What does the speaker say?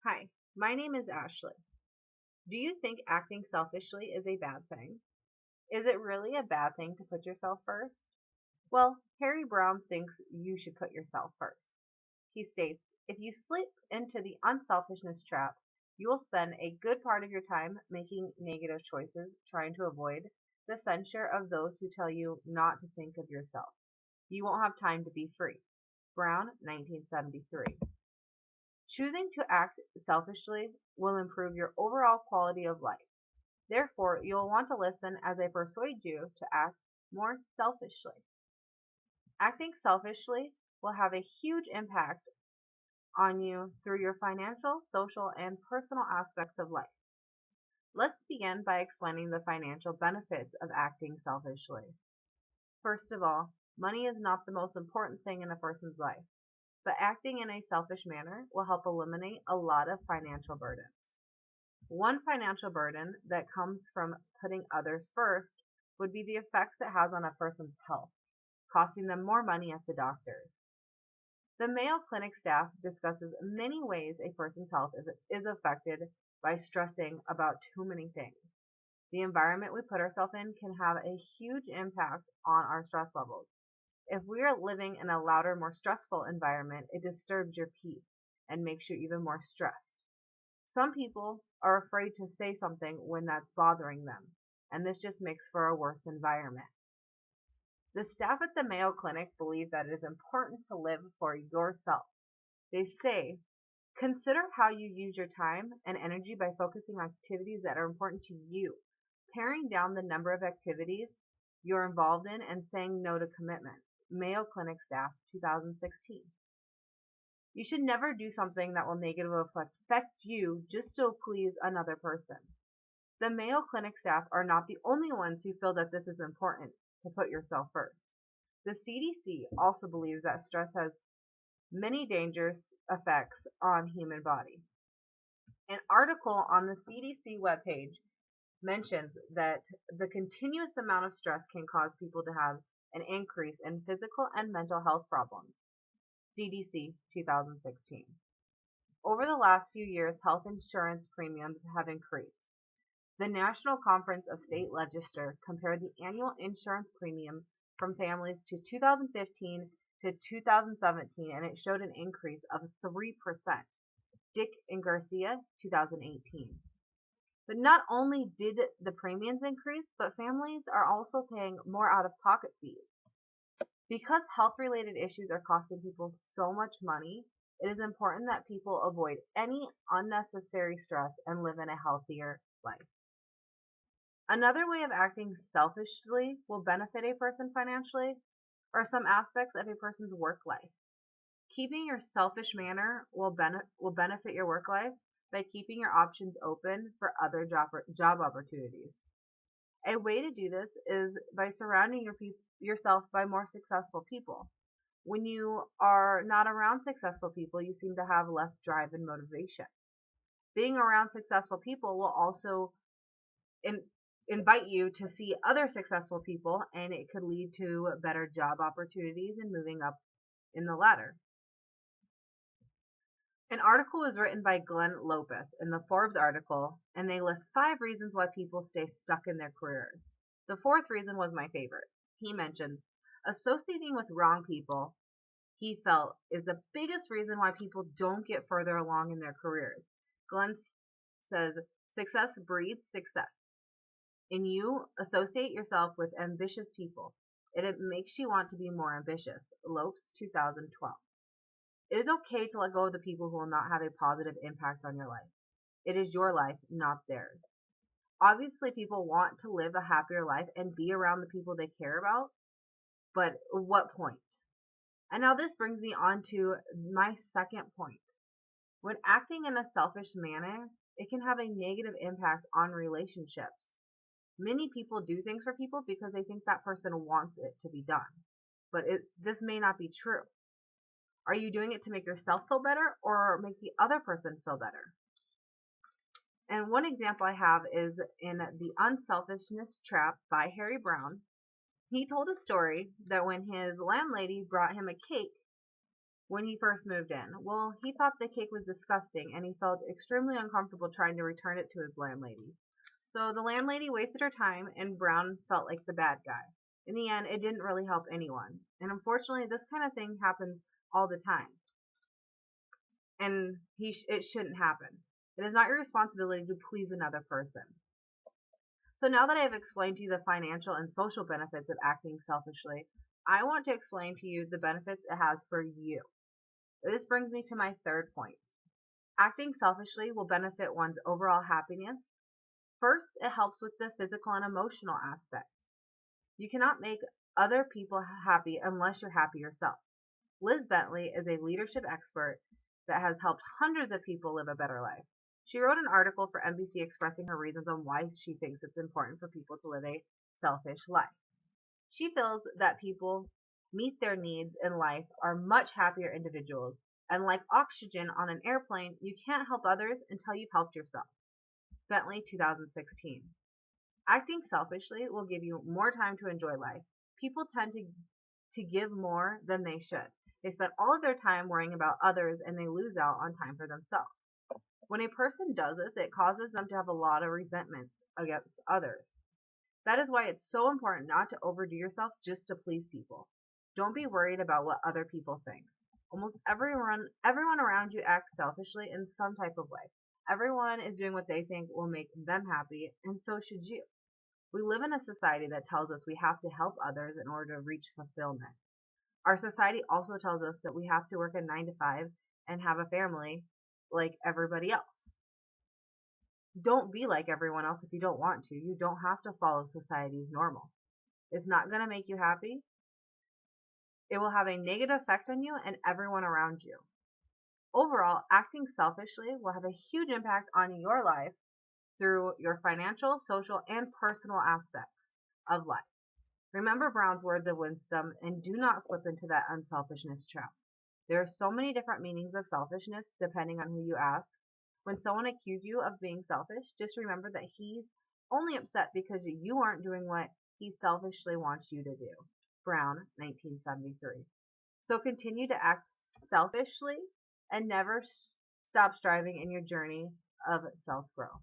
Hi, my name is Ashley. Do you think acting selfishly is a bad thing? Is it really a bad thing to put yourself first? Well, Harry Brown thinks you should put yourself first. He states, if you slip into the unselfishness trap, you will spend a good part of your time making negative choices, trying to avoid the censure of those who tell you not to think of yourself. You won't have time to be free. Brown, 1973. Choosing to act selfishly will improve your overall quality of life. Therefore, you will want to listen as I persuade you to act more selfishly. Acting selfishly will have a huge impact on you through your financial, social, and personal aspects of life. Let's begin by explaining the financial benefits of acting selfishly. First of all, money is not the most important thing in a person's life, but acting in a selfish manner will help eliminate a lot of financial burdens. One financial burden that comes from putting others first would be the effects it has on a person's health, costing them more money at the doctors. The Mayo Clinic staff discusses many ways a person's health is affected by stressing about too many things. The environment we put ourselves in can have a huge impact on our stress levels. If we are living in a louder, more stressful environment, it disturbs your peace and makes you even more stressed. Some people are afraid to say something when that's bothering them, and this just makes for a worse environment. The staff at the Mayo Clinic believe that it is important to live for yourself. They say, consider how you use your time and energy by focusing on activities that are important to you, paring down the number of activities you're involved in, and saying no to commitments. Mayo Clinic staff, 2016. You should never do something that will negatively affect you just to please another person. The Mayo Clinic staff are not the only ones who feel that this is important to put yourself first. The CDC also believes that stress has many dangerous effects on human body. An article on the CDC webpage mentions that the continuous amount of stress can cause people to have an increase in physical and mental health problems. CDC 2016. Over the last few years, health insurance premiums have increased. The National Conference of State Legislatures compared the annual insurance premium from families to 2015 to 2017, and it showed an increase of 3%. Dick and Garcia, 2018. But not only did the premiums increase, but families are also paying more out-of-pocket fees. Because health-related issues are costing people so much money, it is important that people avoid any unnecessary stress and live in a healthier life. Another way of acting selfishly will benefit a person financially are some aspects of a person's work life. Keeping your selfish manner will benefit your work life by keeping your options open for other job opportunities. A way to do this is by surrounding yourself by more successful people. When you are not around successful people, you seem to have less drive and motivation. Being around successful people will also invite you to see other successful people, and it could lead to better job opportunities and moving up in the ladder. An article was written by Glenn Lopez in the Forbes article, and they list 5 reasons why people stay stuck in their careers. The 4th reason was my favorite. He mentions associating with wrong people, he felt, is the biggest reason why people don't get further along in their careers. Glenn says, success breeds success. And you associate yourself with ambitious people, and it makes you want to be more ambitious. Lopes, 2012. It is okay to let go of the people who will not have a positive impact on your life. It is your life, not theirs. Obviously, people want to live a happier life and be around the people they care about, but at what point? And now this brings me on to my second point. When acting in a selfish manner, it can have a negative impact on relationships. Many people do things for people because they think that person wants it to be done, but this may not be true. Are you doing it to make yourself feel better or make the other person feel better? And one example I have is in The Unselfishness Trap by Harry Brown. He told a story that when his landlady brought him a cake, when he first moved in? Well, he thought the cake was disgusting and he felt extremely uncomfortable trying to return it to his landlady. So the landlady wasted her time and Brown felt like the bad guy. In the end, it didn't really help anyone. And unfortunately, this kind of thing happens all the time. And it shouldn't happen. It is not your responsibility to please another person. So now that I have explained to you the financial and social benefits of acting selfishly, I want to explain to you the benefits it has for you. This brings me to my third point. Acting selfishly will benefit one's overall happiness. First, it helps with the physical and emotional aspects. You cannot make other people happy unless you're happy yourself. Liz Bentley is a leadership expert that has helped hundreds of people live a better life. She wrote an article for NBC expressing her reasons on why she thinks it's important for people to live a selfish life. She feels that people meet their needs in life are much happier individuals, and like oxygen on an airplane, you can't help others until you've helped yourself. Bentley, 2016. Acting selfishly will give you more time to enjoy life. People tend to give more than they should. They spend all of their time worrying about others and they lose out on time for themselves. When a person does this, it causes them to have a lot of resentment against others. That is why it's so important not to overdo yourself just to please people. Don't be worried about what other people think. Almost everyone around you acts selfishly in some type of way. Everyone is doing what they think will make them happy, and so should you. We live in a society that tells us we have to help others in order to reach fulfillment. Our society also tells us that we have to work a 9 to 5 and have a family like everybody else. Don't be like everyone else if you don't want to. You don't have to follow society's normal. It's not going to make you happy. It will have a negative effect on you and everyone around you. Overall, acting selfishly will have a huge impact on your life through your financial, social, and personal aspects of life. Remember Brown's words of wisdom and do not slip into that unselfishness trap. There are so many different meanings of selfishness depending on who you ask. When someone accuses you of being selfish, just remember that he's only upset because you aren't doing what he selfishly wants you to do. Brown, 1973. So continue to act selfishly and never stop striving in your journey of self-growth.